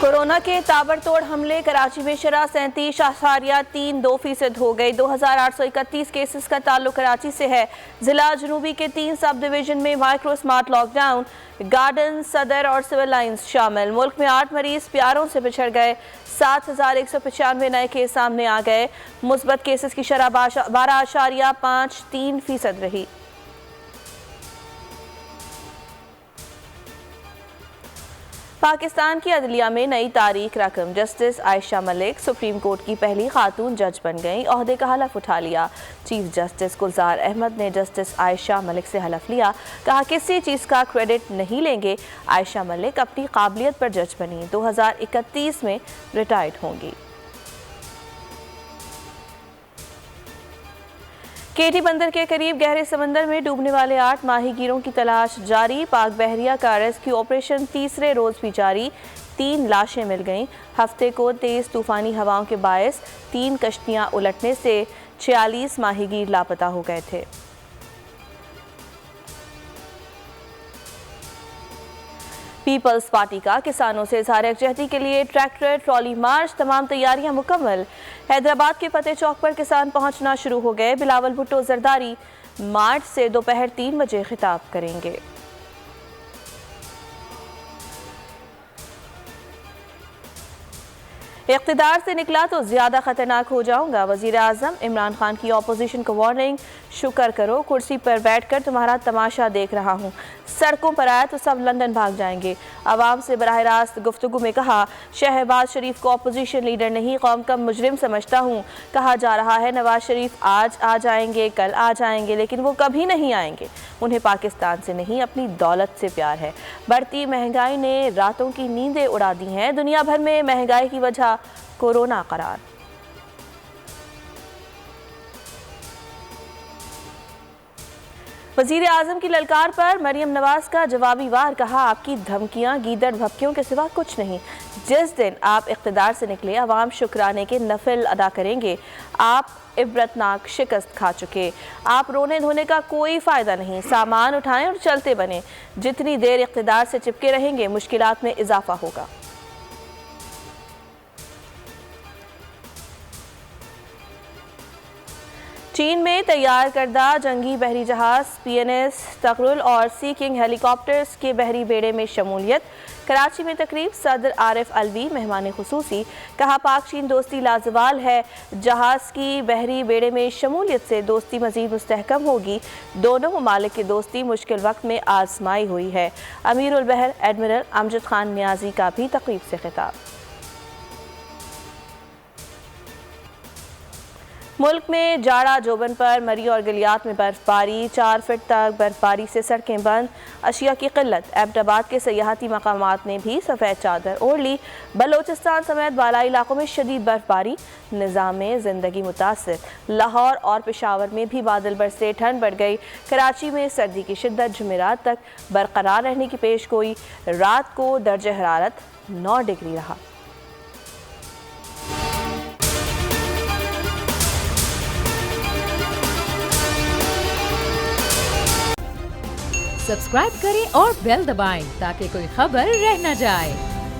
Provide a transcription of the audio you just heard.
Corona کے تابڑتوڑ حملے کراچی میں شرح 37.32% ہو گئی۔ 2831 کیسز کا تعلق کراچی سے ہے۔ ضلع جنوبی کے 3 سب ڈویژن میں micro smart lockdown, garden, Saddar اور سول لائنز شامل۔ ملک میں 8 مریض پیاروں سے بچھڑ گئے۔ 7195 نئے کیس سامنے آ گئے۔ مثبت کیسز کی شرح 12.53% رہی۔ پاکستان کی عدلیہ میں نئی تاریخ رقم۔ جسٹس عائشہ ملک سپریم کورٹ کی پہلی خاتون جج بن گئیں، عہدے کا حلف اٹھا لیا۔ چیف جسٹس گلزار احمد نے جسٹس عائشہ ملک سے حلف لیا، کہا کسی چیز کا کریڈٹ نہیں لیں گے۔ عائشہ ملک اپنی قابلیت پر جج بنی، 2031 میں ریٹائرڈ ہوں گی۔ کیٹی بندر کے قریب گہرے سمندر میں ڈوبنے والے 8 ماہی گیروں کی تلاش جاری۔ پاک بحریہ کا ریسکیو آپریشن تیسرے روز بھی جاری۔ 3 لاشیں مل گئیں۔ ہفتے کو تیز طوفانی ہواؤں کے باعث 3 کشتیاں الٹنے سے 46 ماہی گیر لاپتہ ہو گئے تھے۔ پیپلز پارٹی کا کسانوں سے اظہار یکجہتی کے لیے ٹریکٹر ٹرالی مارچ، تمام تیاریاں مکمل۔ حیدرآباد کے فتح چوک پر کسان پہنچنا شروع ہو گئے۔ بلاول بھٹو زرداری مارچ سے دوپہر 3 بجے خطاب کریں گے۔ اقتدار سے نکلا تو زیادہ خطرناک ہو جاؤں گا، وزیر اعظم عمران خان کی اپوزیشن کو وارننگ۔ شکر کرو کرسی پر بیٹھ کر تمہارا تماشا دیکھ رہا ہوں، سڑکوں پر آیا تو سب لندن بھاگ جائیں گے۔ عوام سے براہ راست گفتگو میں کہا شہباز شریف کو اپوزیشن لیڈر نہیں قوم کا مجرم سمجھتا ہوں۔ کہا جا رہا ہے نواز شریف آج آ جائیں گے، کل آ جائیں گے، لیکن وہ کبھی نہیں آئیں گے۔ انہیں پاکستان سے نہیں اپنی دولت سے پیار ہے۔ بڑھتی مہنگائی نے راتوں کی نیندیں اڑا دی ہیں۔ دنیا بھر میں مہنگائی کی وجہ کورونا قرار۔ وزیر اعظم کی للکار پر مریم نواز کا جوابی وار، کہا آپ کی دھمکیاں گیدڑ بھپکیوں کے سوا کچھ نہیں۔ جس دن آپ اقتدار سے نکلے عوام شکرانے کے نفل ادا کریں گے۔ آپ عبرتناک شکست کھا چکے، آپ رونے دھونے کا کوئی فائدہ نہیں، سامان اٹھائیں اور چلتے بنیں۔ جتنی دیر اقتدار سے چپکے رہیں گے مشکلات میں اضافہ ہوگا۔ چین میں تیار کردہ جنگی بحری جہاز PNS تقرل اور سی کنگ ہیلی کاپٹرز کے بحری بیڑے میں شمولیت۔ کراچی میں تقریب، صدر عارف الوی مہمان خصوصی۔ کہا پاک چین دوستی لازوال ہے، جہاز کی بحری بیڑے میں شمولیت سے دوستی مزید مستحکم ہوگی۔ دونوں ممالک کی دوستی مشکل وقت میں آزمائی ہوئی ہے۔ امیر البحر ایڈمرل امجد خان نیازی کا بھی تقریب سے خطاب۔ ملک میں جاڑہ جوبن پر مری اور گلیات میں برف باری، 4 فٹ تک برف باری سے سڑکیں بند، اشیاء کی قلت۔ ایبٹ آباد کے سیاحتی مقامات نے بھی سفید چادر اوڑھ لی۔ بلوچستان سمیت بالائی علاقوں میں شدید برف باری، نظام زندگی متاثر۔ لاہور اور پشاور میں بھی بادل برسے، ٹھنڈ بڑھ گئی۔ کراچی میں سردی کی شدت جمعرات تک برقرار رہنے کی پیش گوئی۔ رات کو درجہ حرارت 9 ڈگری رہا۔ سبسکرائب کریں اور بیل دبائیں تاکہ کوئی خبر رہ نہ جائے۔